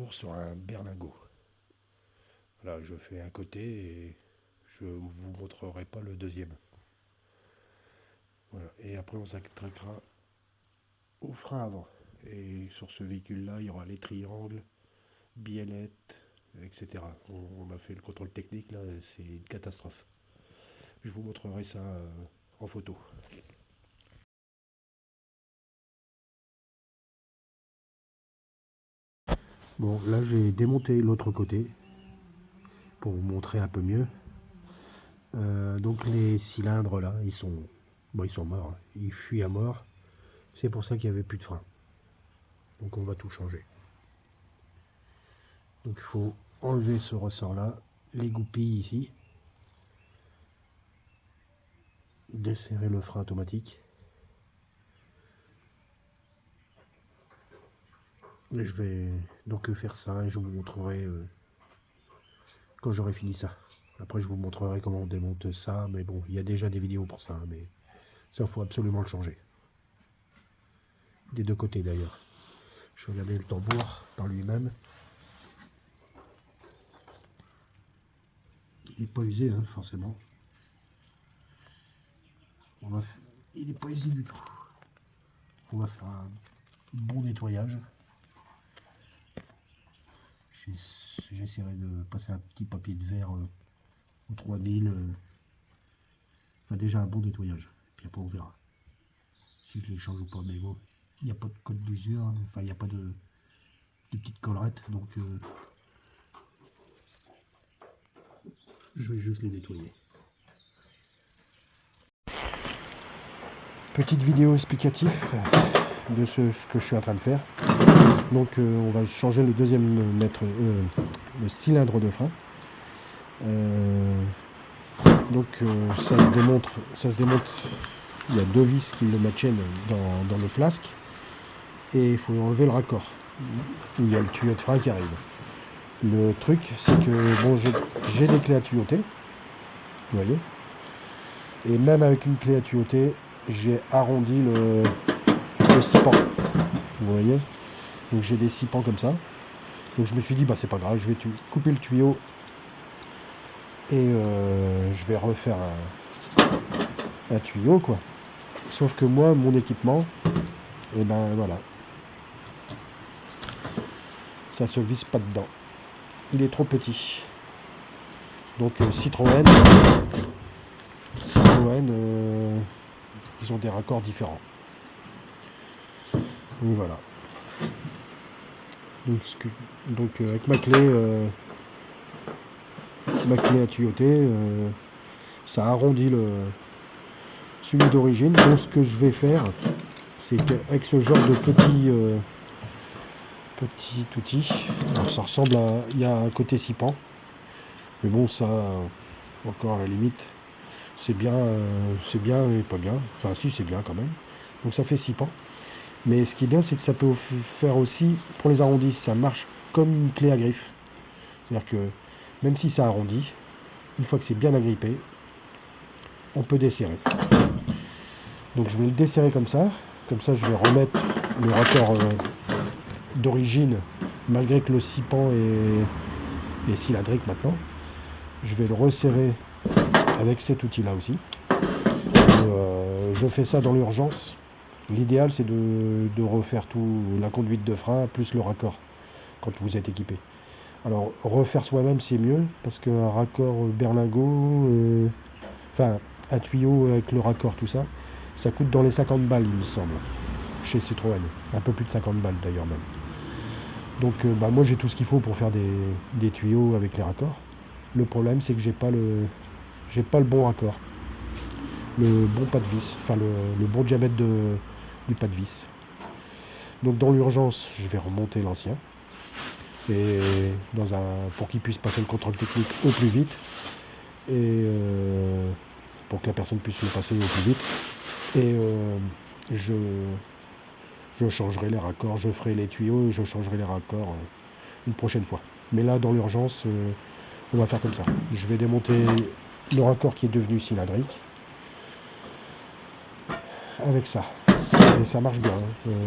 toujours sur un berlingot. Là, je fais un côté et je vous montrerai pas le deuxième. Voilà. Et après, on s'attaquera au frein avant. Et sur ce véhicule-là, il y aura les triangles, biellettes, etc. On a fait le contrôle technique, là, c'est une catastrophe. Je vous montrerai ça en photo. Bon, là, j'ai démonté l'autre côté pour vous montrer un peu mieux. Donc les cylindres là, ils sont morts, ils fuient à mort. C'est pour ça qu'il n'y avait plus de frein. Donc on va tout changer. Donc il faut enlever ce ressort là, les goupilles ici, desserrer le frein automatique. Et je vais donc faire ça et je vous montrerai quand j'aurai fini ça. Après je vous montrerai comment on démonte ça, mais bon, il y a déjà des vidéos pour ça, mais ça, il faut absolument le changer. Des deux côtés d'ailleurs. Je vais regarder le tambour par lui-même. Il n'est pas usé, hein, forcément. Il n'est pas usé du tout. On va faire un bon nettoyage. J'essaierai de passer un petit papier de verre au 3000. Enfin, déjà un bon nettoyage. Puis après, on verra si je les change ou pas. Mais bon, il n'y a pas de code d'usure. Enfin, il n'y a pas de petite collerette. Donc, je vais juste les nettoyer. Petite vidéo explicative de ce que je suis en train de faire. Donc on va changer le deuxième le cylindre de frein. Donc ça se démonte. Il y a deux vis qui le maintiennent dans le flasque. Et il faut enlever le raccord où il y a le tuyau de frein qui arrive. Le truc, c'est que bon, j'ai des clés à tuyauter, vous voyez. Et même avec une clé à tuyauter, j'ai arrondi le six-pans, vous voyez. Donc j'ai des 6 pans comme ça. Donc je me suis dit, bah c'est pas grave, je vais couper le tuyau et je vais refaire un tuyau, quoi. Sauf que moi, mon équipement, et ben voilà, ça se visse pas dedans. Il est trop petit. Donc Citroën, ils ont des raccords différents. Donc voilà. Donc avec ma clé à tuyauter, ça arrondit celui d'origine. Donc ce que je vais faire, c'est qu'avec ce genre de petit outil, alors ça ressemble à, il y a un côté 6 pans, mais bon, ça encore à la limite, c'est bien et pas bien. Enfin si, c'est bien quand même. Donc ça fait 6 pans. Mais ce qui est bien, c'est que ça peut faire aussi, pour les arrondis, ça marche comme une clé à griffe. C'est-à-dire que même si ça arrondit, une fois que c'est bien agrippé, on peut desserrer. Donc je vais le desserrer comme ça. Comme ça, je vais remettre le raccord d'origine, malgré que le 6 pans est cylindrique maintenant. Je vais le resserrer avec cet outil-là aussi. Et, je fais ça dans l'urgence. L'idéal, c'est de refaire tout, la conduite de frein, plus le raccord, quand vous êtes équipé. Alors, refaire soi-même, c'est mieux, parce qu'un raccord berlingot, enfin, un tuyau avec le raccord, tout ça, ça coûte dans les 50 balles, il me semble, chez Citroën. Un peu plus de 50 balles, d'ailleurs, même. Donc, bah, moi, j'ai tout ce qu'il faut pour faire des tuyaux avec les raccords. Le problème, c'est que j'ai pas le bon raccord. Le bon pas de vis, enfin, le bon diamètre du pas de vis. Donc dans l'urgence, je vais remonter l'ancien et pour qu'il puisse passer le contrôle technique au plus vite et pour que la personne puisse le passer au plus vite. Et je changerai les raccords, je ferai les tuyaux et je changerai les raccords une prochaine fois. Mais là, dans l'urgence, on va faire comme ça. Je vais démonter le raccord qui est devenu cylindrique avec ça. et ça marche bien.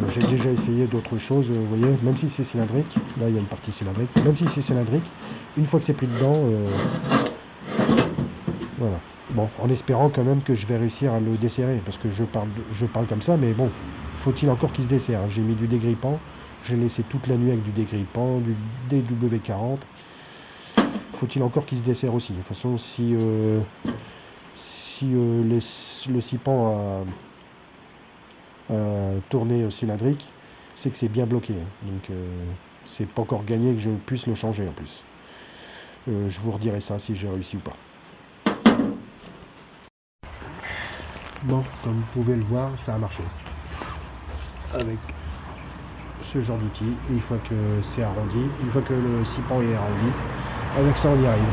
J'ai déjà essayé d'autres choses, vous voyez, même si c'est cylindrique, là il y a une partie cylindrique, même si c'est cylindrique, une fois que c'est pris dedans, voilà. Bon, en espérant quand même que je vais réussir à le desserrer, parce que je parle comme ça, mais bon, faut-il encore qu'il se desserre. J'ai mis du dégrippant, j'ai laissé toute la nuit avec du dégrippant, du DW40. Faut-il encore qu'il se desserre aussi. De toute façon, si le sipan a tourné cylindrique, c'est que c'est bien bloqué. Donc, c'est pas encore gagné que je puisse le changer en plus. Je vous redirai ça si j'ai réussi ou pas. Bon, comme vous pouvez le voir, ça a marché. Avec ce genre d'outil, une fois que c'est arrondi, une fois que le sipan est arrondi, avec ça on y arrive.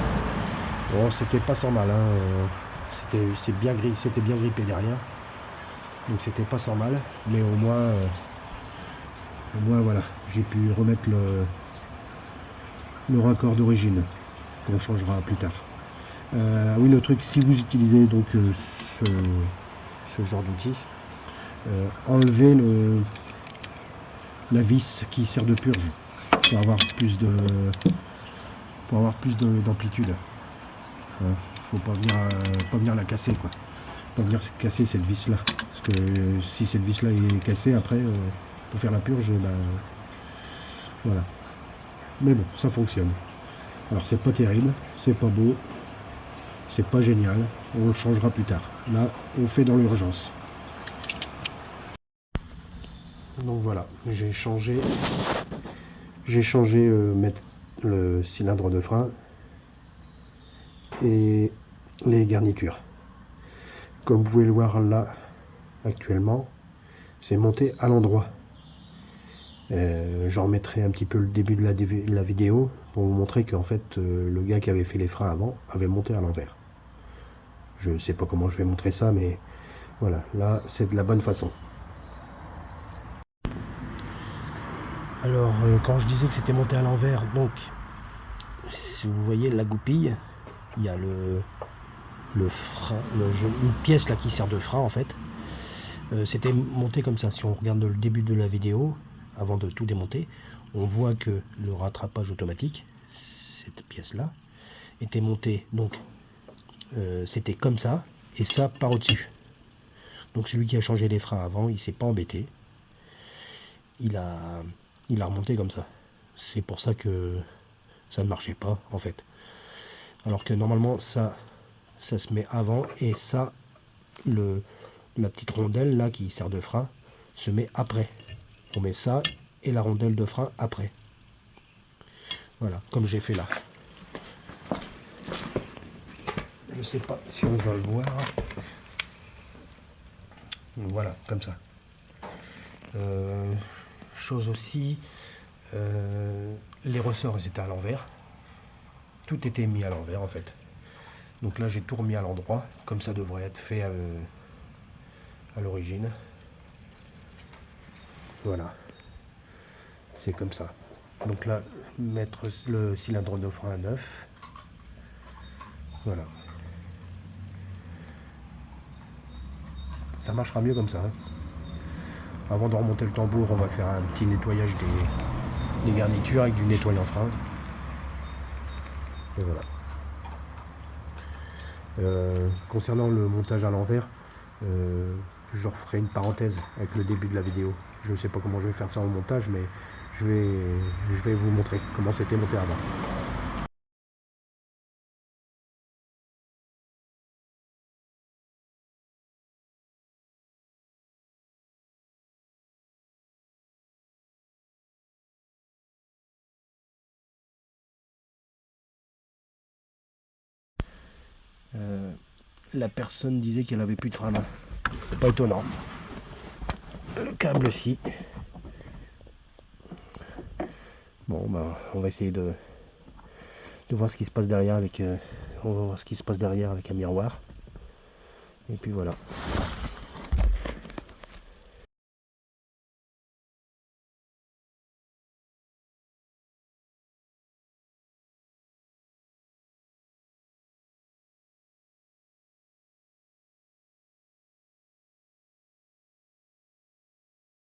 Bon, c'était pas sans mal, hein. C'était bien grippé derrière, donc c'était pas sans mal, mais au moins voilà, j'ai pu remettre le raccord d'origine qu'on changera plus tard. Oui, le truc, si vous utilisez donc ce genre d'outil, enlevez la vis qui sert de purge pour avoir plus d'amplitude. Faut pas venir la casser, quoi. Pas venir casser cette vis là, parce que si cette vis là est cassée après pour faire la purge, voilà. Mais bon, ça fonctionne. Alors c'est pas terrible, c'est pas beau, c'est pas génial, on le changera plus tard. Là, on fait dans l'urgence. Donc voilà, j'ai changé le cylindre de frein et les garnitures. Comme vous pouvez le voir là, actuellement, c'est monté à l'endroit. J'en remettrai un petit peu le début de la vidéo pour vous montrer qu'en fait, le gars qui avait fait les freins avant avait monté à l'envers. Je ne sais pas comment je vais montrer ça, mais voilà, là, c'est de la bonne façon. Alors, quand je disais que c'était monté à l'envers, donc, si vous voyez la goupille, il y a le frein, une pièce là qui sert de frein en fait. C'était monté comme ça. Si on regarde le début de la vidéo, avant de tout démonter, on voit que le rattrapage automatique, cette pièce là, était montée, donc c'était comme ça, et ça par au-dessus. Donc celui qui a changé les freins avant, il s'est pas embêté. Il a remonté comme ça. C'est pour ça que ça ne marchait pas en fait. Alors que normalement ça se met avant, et ça, la petite rondelle là qui sert de frein se met après. On met ça et la rondelle de frein après. Voilà, comme j'ai fait là. Je sais pas si on va le voir. Voilà, comme ça. Chose aussi, les ressorts ils étaient à l'envers. Tout était mis à l'envers en fait. Donc là j'ai tout remis à l'endroit, comme ça devrait être fait à l'origine. Voilà. C'est comme ça. Donc là, mettre le cylindre de frein à neuf. Voilà. Ça marchera mieux comme ça. Hein. Avant de remonter le tambour, on va faire un petit nettoyage des garnitures avec du nettoyant frein. Et voilà. Concernant le montage à l'envers, je referai une parenthèse avec le début de la vidéo. Je ne sais pas comment je vais faire ça en montage, mais je vais vous montrer comment c'était monté avant. La personne disait qu'elle avait plus de frein à main. Pas étonnant. Le câble aussi. Bon, bah, on va essayer de voir ce qui se passe derrière avec on va voir ce qui se passe derrière avec un miroir. Et puis voilà.